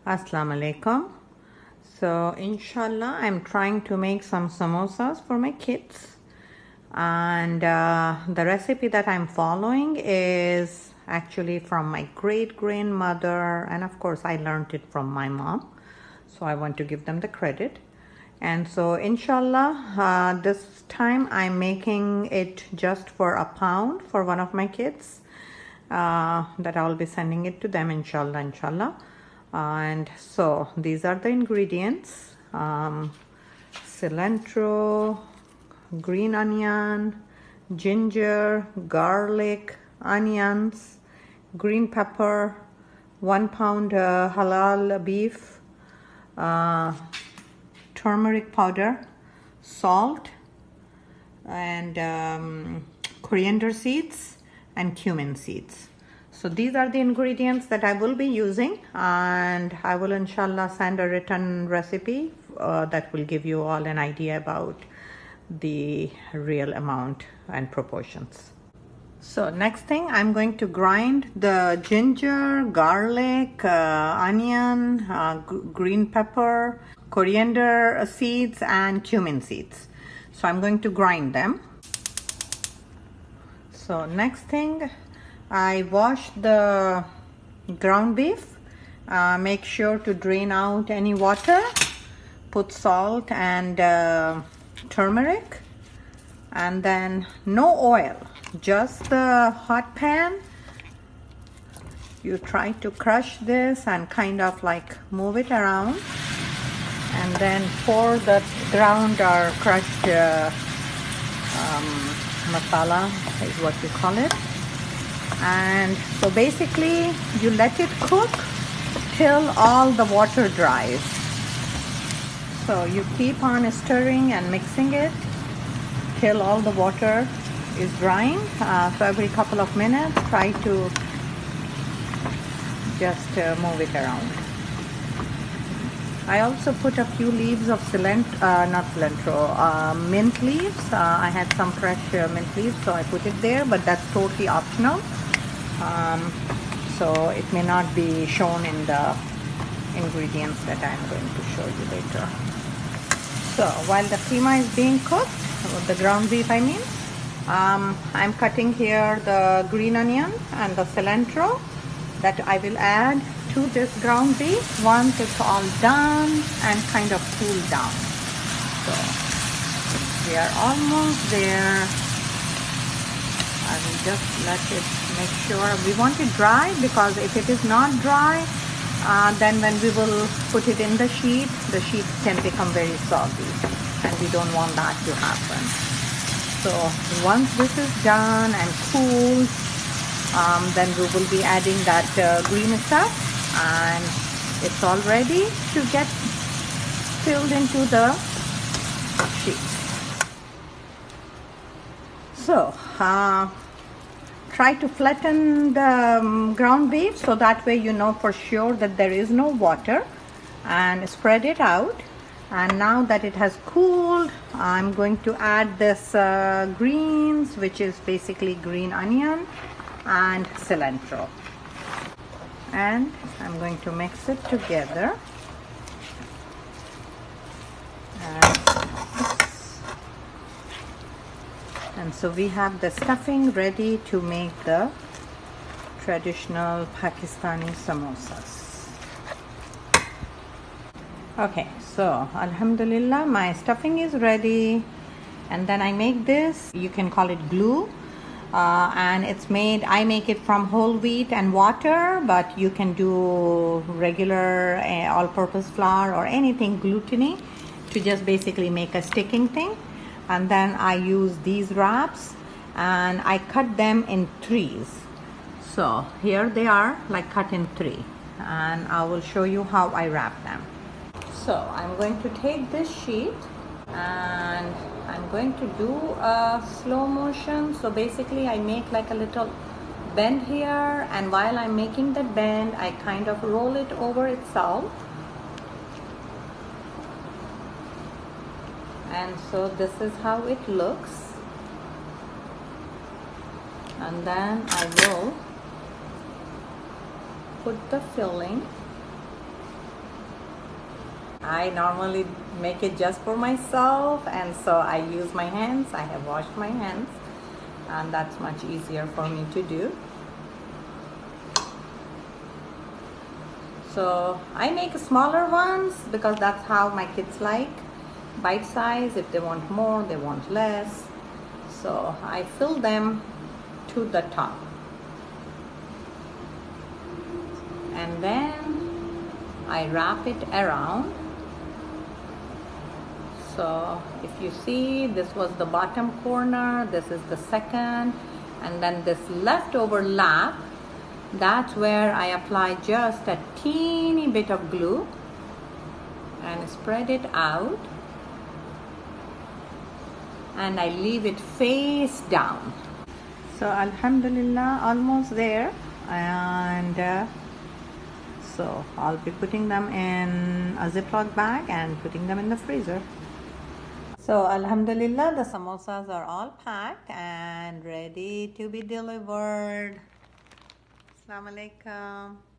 Assalamu alaikum. So inshallah I'm trying to make some samosas for my kids, and the recipe that I'm following is actually from my great grandmother, and of course I learned it from my mom, so I want to give them the credit. And so inshallah this time I'm making it just for a pound for one of my kids, that I'll be sending it to them inshallah. And so these are the ingredients: cilantro, green onion, ginger, garlic, onions, green pepper, 1 pound halal beef, turmeric powder, salt, and coriander seeds and cumin seeds. So these are the ingredients that I will be using, and I will inshallah send a written recipe that will give you all an idea about the real amount and proportions. So next thing, I'm going to grind the ginger, garlic, onion, green pepper, coriander seeds and cumin seeds. So I'm going to grind them. So next thing, I wash the ground beef. Make sure to drain out any water. Put salt and turmeric, and then no oil, just the hot pan. You try to crush this and kind of like move it around, and then pour the ground or crushed masala is what you call it. And so basically you let it cook till all the water dries. So you keep on stirring and mixing it till all the water is drying. So every couple of minutes try to just move it around. I also put a few leaves of mint leaves. I had some fresh mint leaves, so I put it there, but that's totally optional. So it may not be shown in the ingredients that I'm going to show you later. So while the keema is being cooked, the ground beef I mean, I'm cutting here the green onion and the cilantro that I will add to this ground beef once it's all done and kind of cooled down. So we are almost there. I will just let it, make sure we want it dry, because if it is not dry, then when we will put it in the sheet can become very soggy, and we don't want that to happen. So once this is done and cooled, then we will be adding that green stuff, and it's all ready to get filled into the sheet. So try to flatten the ground beef so that way you know for sure that there is no water, and spread it out. And now that it has cooled, I'm going to add this greens, which is basically green onion and cilantro, and I'm going to mix it together. And so we have the stuffing ready to make the traditional Pakistani samosas. Okay, so alhamdulillah, my stuffing is ready, and then I make this, you can call it glue, and it's made, I make it from whole wheat and water, but you can do regular all-purpose flour or anything gluten-y to just basically make a sticking thing. And then I use these wraps and I cut them in threes. So here they are, like cut in three, and I will show you how I wrap them. So I'm going to take this sheet and I'm going to do a slow motion. So basically I make like a little bend here, and while I'm making that bend, I kind of roll it over itself. And so this is how it looks, and then I will put the filling I normally make it just for myself, and so I use my hands. I have washed my hands, and that's much easier for me to do. So I make smaller ones because that's how my kids like, bite size. If they want more, they want less. So I fill them to the top. And then I wrap it around. So if you see, this was the bottom corner, this is the second, and then this leftover lap, that's where I apply just a teeny bit of glue and spread it out, and I leave it face down. So alhamdulillah, almost there. And so I'll be putting them in a Ziploc bag and putting them in the freezer. So alhamdulillah, the samosas are all packed and ready to be delivered. Assalamu alaikum.